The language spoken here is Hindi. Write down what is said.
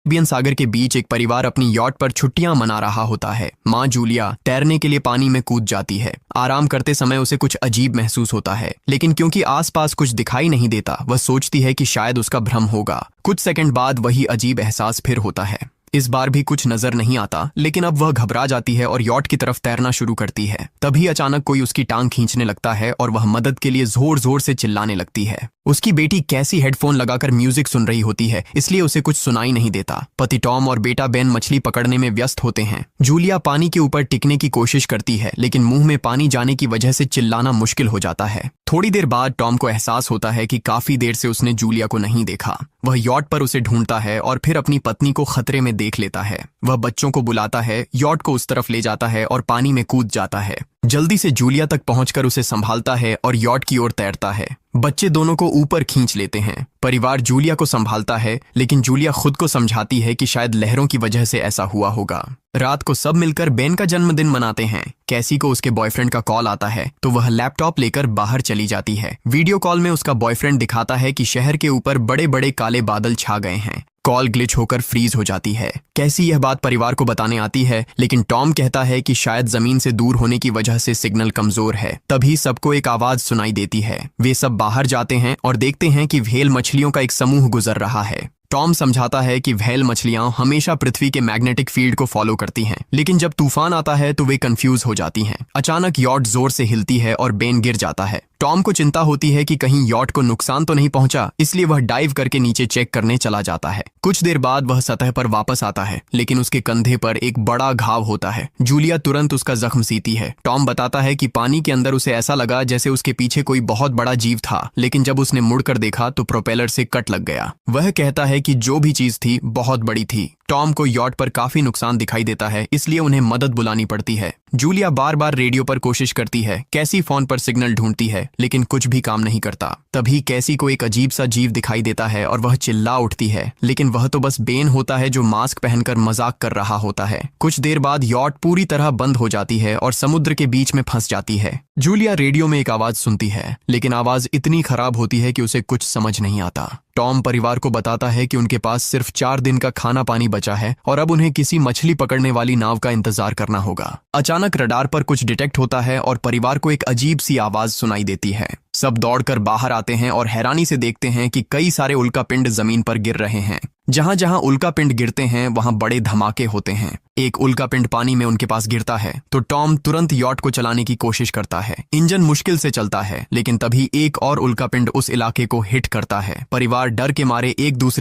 अरेबियन सागर के बीच एक परिवार अपनी यॉट पर छुट्टियां मना रहा होता है। माँ जूलिया तैरने के लिए पानी में कूद जाती है। आराम करते समय उसे कुछ अजीब महसूस होता है, लेकिन क्योंकि आसपास कुछ दिखाई नहीं देता, वह सोचती है कि शायद उसका भ्रम होगा। कुछ सेकंड बाद वही अजीब एहसास फिर होता है। इस बार भी कुछ नजर नहीं आता, लेकिन अब वह घबरा जाती है और यॉट की तरफ तैरना शुरू करती है। तभी अचानक कोई उसकी टांग खींचने लगता है और वह मदद के लिए जोर जोर से चिल्लाने लगती है। उसकी बेटी कैसी हेडफोन लगाकर म्यूजिक सुन रही होती है, इसलिए उसे कुछ सुनाई नहीं देता। पति टॉम और बेटा बेन मछली पकड़ने में व्यस्त होते हैं। जूलिया पानी के ऊपर टिकने की कोशिश करती है, लेकिन मुंह में पानी जाने की वजह से चिल्लाना मुश्किल हो जाता है। थोड़ी देर बाद टॉम को एहसास होता है कि काफी देर से उसने जूलिया को नहीं देखा। वह यॉट पर उसे ढूंढता है और फिर अपनी पत्नी को खतरे में देख लेता है। वह बच्चों को बुलाता है, यॉट को उस तरफ ले जाता है और पानी में कूद जाता है। जल्दी से जूलिया तक पहुंचकर उसे संभालता है और यॉट की ओर तैरता है। बच्चे दोनों को ऊपर खींच लेते हैं। परिवार जूलिया को संभालता है, लेकिन जूलिया खुद को समझाती है कि शायद लहरों की वजह से ऐसा हुआ होगा। रात को सब मिलकर बेन का जन्मदिन मनाते हैं। कैसी को उसके बॉयफ्रेंड का कॉल आता है, तो वह लैपटॉप लेकर बाहर चली जाती है। वीडियो कॉल में उसका बॉयफ्रेंड दिखाता है कि शहर के ऊपर बड़े बड़े काले बादल छा गए हैं। कॉल ग्लिच होकर फ्रीज हो जाती है। कैसी यह बात परिवार को बताने आती है, लेकिन टॉम कहता है कि शायद जमीन से दूर होने की वजह से सिग्नल कमजोर है। तभी सबको एक आवाज सुनाई देती है। वे सब बाहर जाते हैं और देखते हैं कि व्हेल मछलियों का एक समूह गुजर रहा है। टॉम समझाता है कि व्हेल मछलियां हमेशा पृथ्वी के मैग्नेटिक फील्ड को फॉलो करती हैं, लेकिन जब तूफान आता है तो वे कंफ्यूज हो जाती हैं। अचानक यॉट जोर से हिलती है और बेन गिर जाता है। टॉम को चिंता होती है कि कहीं यॉट को नुकसान तो नहीं पहुंचा, इसलिए वह डाइव करके नीचे चेक करने चला जाता है। कुछ देर बाद वह सतह पर वापस आता है, लेकिन उसके कंधे पर एक बड़ा घाव होता है। जूलिया तुरंत उसका जख्म सीती है। टॉम बताता है कि पानी के अंदर उसे ऐसा लगा जैसे उसके पीछे कोई बहुत बड़ा जीव था, लेकिन जब उसने मुड़कर देखा तो प्रोपेलर से कट लग गया। वह कहता है कि जो भी चीज थी बहुत बड़ी थी। टॉम को यॉट पर काफी नुकसान दिखाई देता है, इसलिए उन्हें मदद बुलानी पड़ती है। जूलिया बार बार रेडियो पर कोशिश करती है। कैसी फोन पर सिग्नल ढूंढती है, लेकिन कुछ भी काम नहीं करता। तभी कैसी को एक अजीब सा जीव दिखाई देता है और वह चिल्ला उठती है, लेकिन वह तो बस बेन होता है जो मास्क पहनकर मजाक कर रहा होता है। कुछ देर बाद यॉट पूरी तरह बंद हो जाती है और समुद्र के बीच में फंस जाती है। जूलिया रेडियो में एक आवाज सुनती है, लेकिन आवाज इतनी खराब होती है कि उसे कुछ समझ नहीं आता। टॉम परिवार को बताता है कि उनके पास सिर्फ 4 दिन का खाना पानी बचा है और अब उन्हें किसी मछली पकड़ने वाली नाव का इंतजार करना होगा। अचानक रडार पर कुछ डिटेक्ट होता है और परिवार को एक अजीब सी आवाज सुनाई देती है। सब दौड़कर बाहर आते हैं और हैरानी से देखते हैं कि कई सारे उल्कापिंड जमीन पर गिर रहे हैं। जहां जहां उल्कापिंड गिरते हैं वहां बड़े धमाके होते हैं। एक उल्कापिंड पानी में उनके पास गिरता है तो टॉम तुरंत यॉट को चलाने की कोशिश करता है। इंजन मुश्किल से चलता है, लेकिन तभी एक और उल्कापिंड उस इलाके को हिट करता है। परिवार डर के मारे एक दूसरे